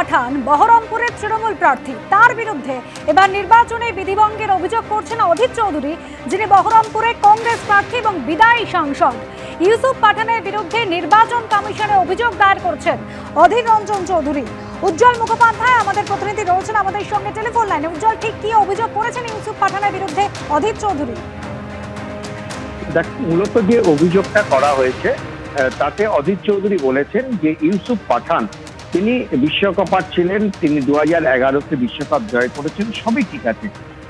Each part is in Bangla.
পাঠান বহরমপুরের তৃণমূল প্রার্থী, তার বিরুদ্ধে এবার নির্বাচনে বিধিভঙ্গের অভিযোগ করছেন অধীর চৌধুরী, যিনি বহরমপুরে কংগ্রেস প্রার্থী এবং বিদায়ী সাংসদ। ইউসুফ পাঠানের বিরুদ্ধে নির্বাচন কমিশনে অভিযোগ দায়ের করছেন অধীর রঞ্জন চৌধুরী। উজ্জ্বল মুখোপাধ্যায় আমাদের প্রতিনিধি রয়েছেন আমাদের সঙ্গে টেলিফোন লাইনে। উজ্জ্বল, ঠিক কি অভিযোগ করেছেন ইউসুফ পাঠানের বিরুদ্ধে অধীর চৌধুরী? মূলত যে অভিযোগটা করা হয়েছে তাতে অধীর চৌধুরী বলেছেন যে ইউসুফ পাঠান তিনি বিশ্বকাপার ছিলেন, তিনি 2011-তে বিশ্বকাপ জয় করেছেন, সবই ঠিক আছে,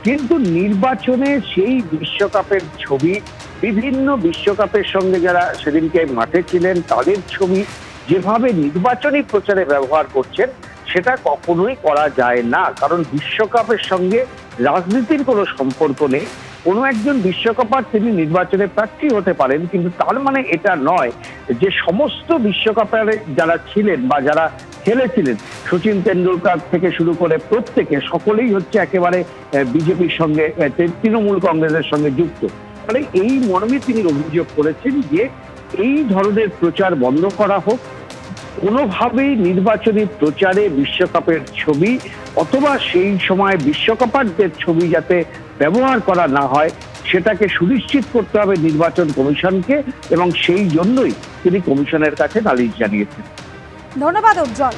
কিন্তু নির্বাচনে সেই বিশ্বকাপের ছবি, বিভিন্ন বিশ্বকাপের সঙ্গে যারা সেদিনকে মাঠে ছিলেন তাদের ছবি যেভাবে নির্বাচনী প্রচারে ব্যবহার করছেন সেটা কখনোই করা যায় না। কারণ বিশ্বকাপের সঙ্গে রাজনীতির কোনো সম্পর্ক নেই। কোনো একজন বিশ্বকাপার তিনি নির্বাচনে প্রার্থী হতে পারেন, কিন্তু তার মানে এটা নয় যে সমস্ত বিশ্বকাপের যারা ছিলেন বা যারা খেলেছিলেন, সচিন তেন্ডুলকার থেকে শুরু করে প্রত্যেকে সকলেই হচ্ছে একেবারে বিজেপির সঙ্গে, তৃণমূল কংগ্রেসের সঙ্গে যুক্ত। ফলে এই মর্মে তিনি অভিযোগ করেছেন যে এই ধরনের প্রচার বন্ধ করা হোক, কোনোভাবেই নির্বাচনী প্রচারে বিশ্বকাপের ছবি অথবা সেই সময় বিশ্বকাপারদের ছবি যাতে ব্যবহার করা না হয় সেটাকে সুনিশ্চিত করতে হবে নির্বাচন কমিশনকে, এবং সেই জন্যই তিনি কমিশনের কাছে নালিশ জানিয়েছেন। ধন্যবাদ উজ্জ্বল।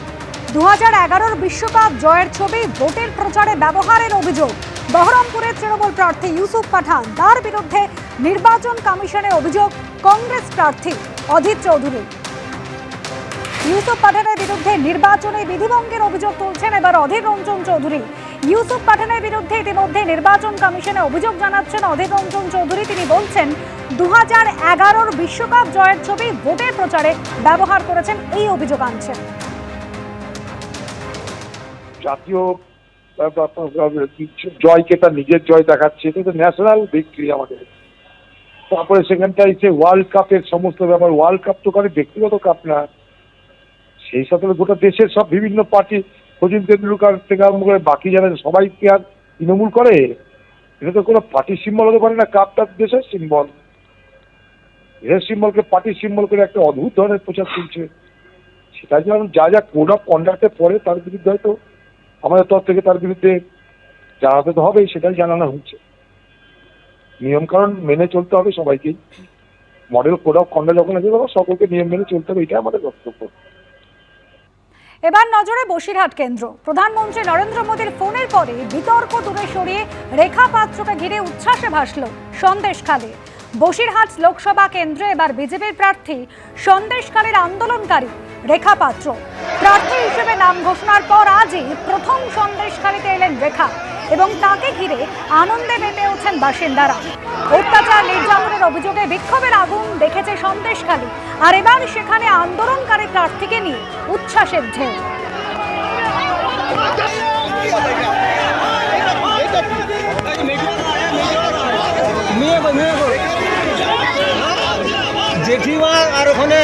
2011 বিশ্বকাপ জয়ের ছবি ভোটের প্রচারে ব্যবহারের অভিযোগ বহরমপুরের তৃণমূল প্রার্থী ইউসুফ পাঠান, তার বিরুদ্ধে নির্বাচন কমিশনে অভিযোগ কংগ্রেস প্রার্থী অধীর চৌধুরী। ইউসুফ পাঠানের বিরুদ্ধে নির্বাচনে বিধিভঙ্গের অভিযোগ তুলছেন এবার অধীর রঞ্জন চৌধুরী। ইউসুফ পাঠানের বিরুদ্ধে ইতিমধ্যে নির্বাচন কমিশনে অভিযোগ জানাচ্ছেন অধীর রঞ্জন চৌধুরী। তিনি বলছেন 2011 বিশ্বকাপ জয়ের ছবি ভোটের প্রচারে ব্যবহার করেছেন, এই অভিযোগ আনছেন। জাতীয় জয়কে তার নিজের জয় দেখাচ্ছে, এটা তো ন্যাশনাল ভিক্টরি আমাদের। তারপরে সেখানটা এসে ওয়ার্ল্ড কাপের সমস্ত ব্যাপার, ওয়ার্ল্ড কাপ তো কারো ব্যক্তিগত কাপ না, সেই সাথে গোটা দেশের সব বিভিন্ন পার্টি, সচিন তেন্ডুলকার থেকে আরম্ভ করে বাকি যারা সবাই কি আর তৃণমূল করে? এটা তো কোনো পার্টির সিম্বল হতে পারে না। কাপটা দেশের সিম্বল, দেশের সিম্বলকে পার্টির সিম্বল করে একটা অদ্ভুত ধরনের প্রচার চলছে। সেটা যেমন যা যা কোড অফ কন্ডাক্টে পড়ে তার বিরুদ্ধে হয়তো আমাদের তরফ থেকে তার বিরুদ্ধে জানাতে তো হবেই, সেটাই জানানো হচ্ছে। নিয়মকানুন মেনে চলতে হবে সবাইকেই। মডেল কোড অফ কন্ডাক্ট যখন আছে তখন সকলকে নিয়ম মেনে চলতে হবে, এটাই আমাদের বক্তব্য। এবার নজরে বসিরহাট কেন্দ্র। প্রধানমন্ত্রী নরেন্দ্র মোদীর ফোনের পরে বিতর্ক দূরে সরিয়ে রেখা পাত্রকে ঘিরে উচ্ছ্বাসে ভাসল সন্দেশখালী। বসিরহাট লোকসভা কেন্দ্রে এবার বিজেপির প্রার্থী সন্দেশখালীর আন্দোলনকারী রেখা পাত্র। প্রার্থী হিসেবে নাম ঘোষণার পর আজই প্রথম সন্দেশখালীতে এলেন রেখা এবং তাকে ঘিরে আনন্দে মেতে ওঠেন বাসিন্দারা। অত্যাচার নির্যাতনের অভিযোগে বিক্ষোভের আগুন দেখেছে সন্দেশখালী, আর এবার সেখানে আন্দোলনকারী প্রার্থীকে নিয়ে উচ্ছ্বাসের ঢেউ। জেঠিমা আর ওখানে